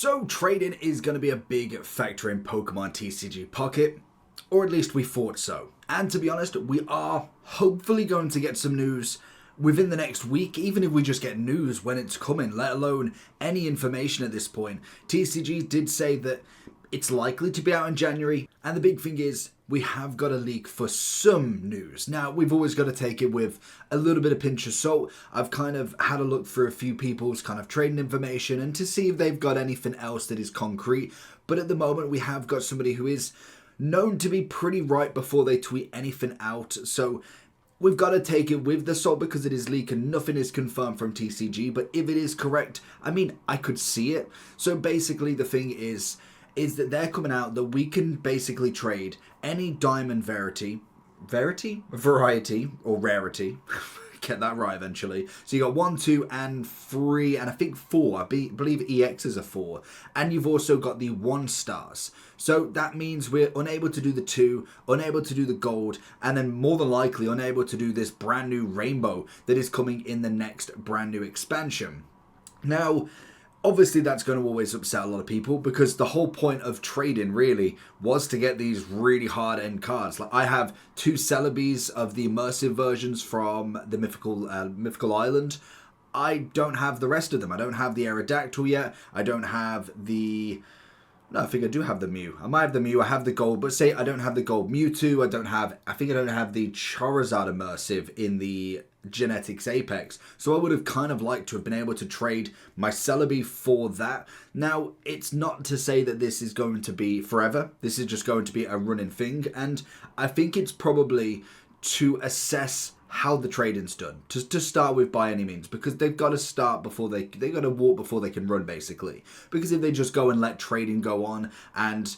So trading is going to be a big factor in Pokemon TCG Pocket, or at least we thought so. And to be honest, we are hopefully going to get some news within the next week, even if we just get news when it's coming, let alone any information at this point. TCG did say that it's likely to be out in January, and the big thing is we have got a leak for some news. Now, we've always got to take it with a little bit of pinch of salt. I've kind of had a look through a few people's kind of trading information and to see if they've got anything else that is concrete. But at the moment, we have got somebody who is known to be pretty right before they tweet anything out. So we've got to take it with the salt because it is leak and nothing is confirmed from TCG. But if it is correct, I mean, I could see it. So basically the thing is that they're coming out that we can basically trade any diamond variety, or rarity. Get that right eventually. So you got 1, 2, and 3, and I think 4. I believe EX is a 4. And you've also got the 1 stars. So that means we're unable to do the 2, unable to do the gold, and then more than likely unable to do this brand new rainbow that is coming in the next brand new expansion. Now, obviously that's going to always upset a lot of people because the whole point of trading really was to get these really hard end cards. Like I have 2 Celebes of the immersive versions from the Mythical Island. I don't have the rest of them. I don't have the Aerodactyl yet. I don't have the... No, I think I do have the Mew. I might have the Mew. I have the gold, but say I don't have the gold Mewtwo. I think I don't have the Charizard immersive in the Genetics Apex. So I would have kind of liked to have been able to trade my Celebi for that. Now, it's not to say that this is going to be forever. This is just going to be a running thing. And I think it's probably to assess how the trading's done, to start with by any means, because they've got to start before they got to walk before they can run, basically. Because if they just go and let trading go on and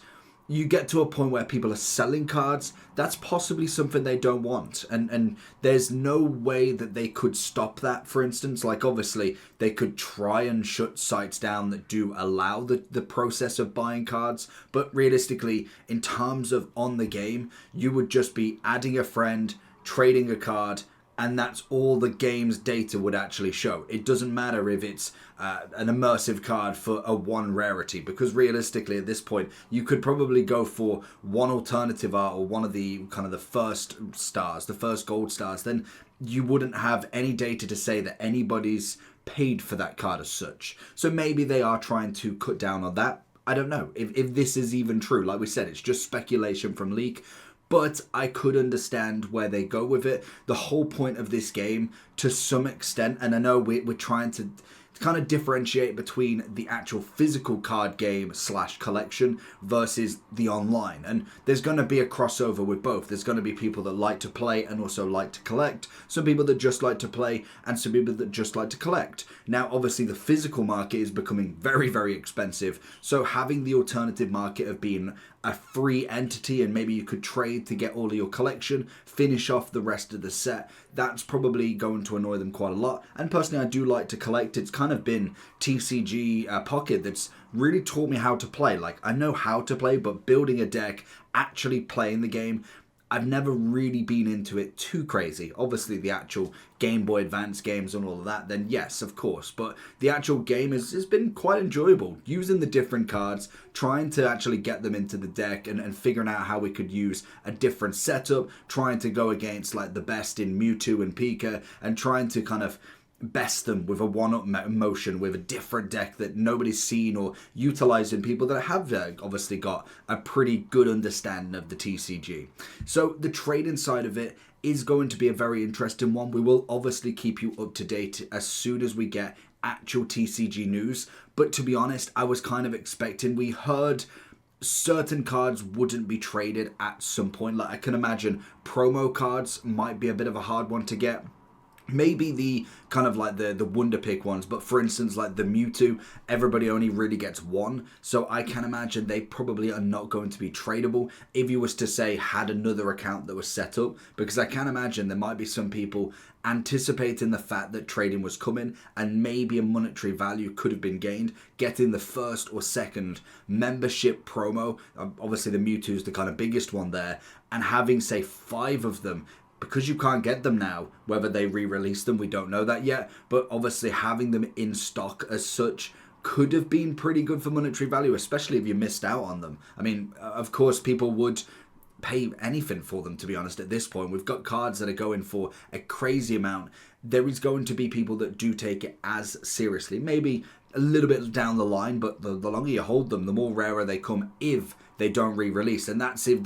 you get to a point where people are selling cards, that's possibly something they don't want. And there's no way that they could stop that, for instance. Like, obviously, they could try and shut sites down that do allow the process of buying cards. But realistically, in terms of on the game, you would just be adding a friend, trading a card, and that's all the game's data would actually show. It doesn't matter if it's an immersive card for a 1 rarity, because realistically at this point you could probably go for 1 alternative art or one of the kind of the first stars, the first gold stars. Then you wouldn't have any data to say that anybody's paid for that card as such. So maybe they are trying to cut down on that. I don't know if this is even true. Like we said, it's just speculation from leak. But I could understand where they go with it. The whole point of this game, to some extent, and I know we're trying to kind of differentiate between the actual physical card game / collection versus the online. And there's going to be a crossover with both. There's going to be people that like to play and also like to collect. Some people that just like to play and some people that just like to collect. Now, obviously, the physical market is becoming very, very expensive. So having the alternative market of being a free entity and maybe you could trade to get all of your collection, finish off the rest of the set, that's probably going to annoy them quite a lot. And personally, I do like to collect. It's kind of been TCG Pocket that's really taught me how to play. Like, I know how to play, but building a deck, actually playing the game, I've never really been into it too crazy. Obviously, the actual Game Boy Advance games and all of that, then yes, of course. But the actual game has been quite enjoyable. Using the different cards, trying to actually get them into the deck and figuring out how we could use a different setup, trying to go against like the best in Mewtwo and Pika, and trying to kind of best them with a one-up motion with a different deck that nobody's seen, or utilizing people that have obviously got a pretty good understanding of the TCG. So the trading side of it is going to be a very interesting one. We will obviously keep you up to date as soon as we get actual TCG news. But to be honest, I was kind of expecting, we heard certain cards wouldn't be traded at some point. Like I can imagine promo cards might be a bit of a hard one to get. Maybe the kind of like the Wonder Pick ones, but for instance, like the Mewtwo, everybody only really gets 1. So I can imagine they probably are not going to be tradable if you was to say had another account that was set up, because I can imagine there might be some people anticipating the fact that trading was coming and maybe a monetary value could have been gained, getting the first or second membership promo. Obviously the Mewtwo is the kind of biggest one there, and having say 5 of them. Because you can't get them now, whether they re-release them, we don't know that yet. But obviously having them in stock as such could have been pretty good for monetary value, especially if you missed out on them. I mean, of course, people would pay anything for them, to be honest. At this point, we've got cards that are going for a crazy amount. There is going to be people that do take it as seriously, maybe a little bit down the line, but the longer you hold them, the more rarer they come if they don't re-release, and that's if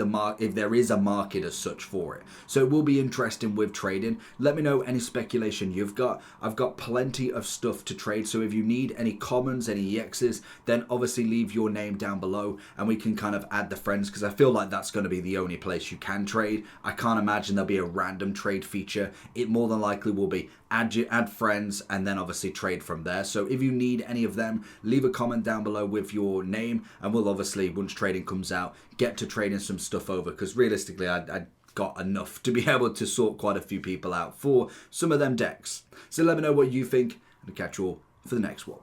there is a market as such for it. So it will be interesting with trading. Let me know any speculation you've got. I've got plenty of stuff to trade, so if you need any commons, any EXs, then obviously leave your name down below and we can kind of add the friends, because I feel like that's going to be the only place you can trade. I can't imagine there'll be a random trade feature. It more than likely will be add friends and then obviously trade from there. So if you need any of them, leave a comment down below with your name, and we'll obviously, once trading comes out, get to trading some stuff over, because realistically I got enough to be able to sort quite a few people out for some of them decks. So let me know what you think, and I'll catch you all for the next one.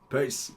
Peace.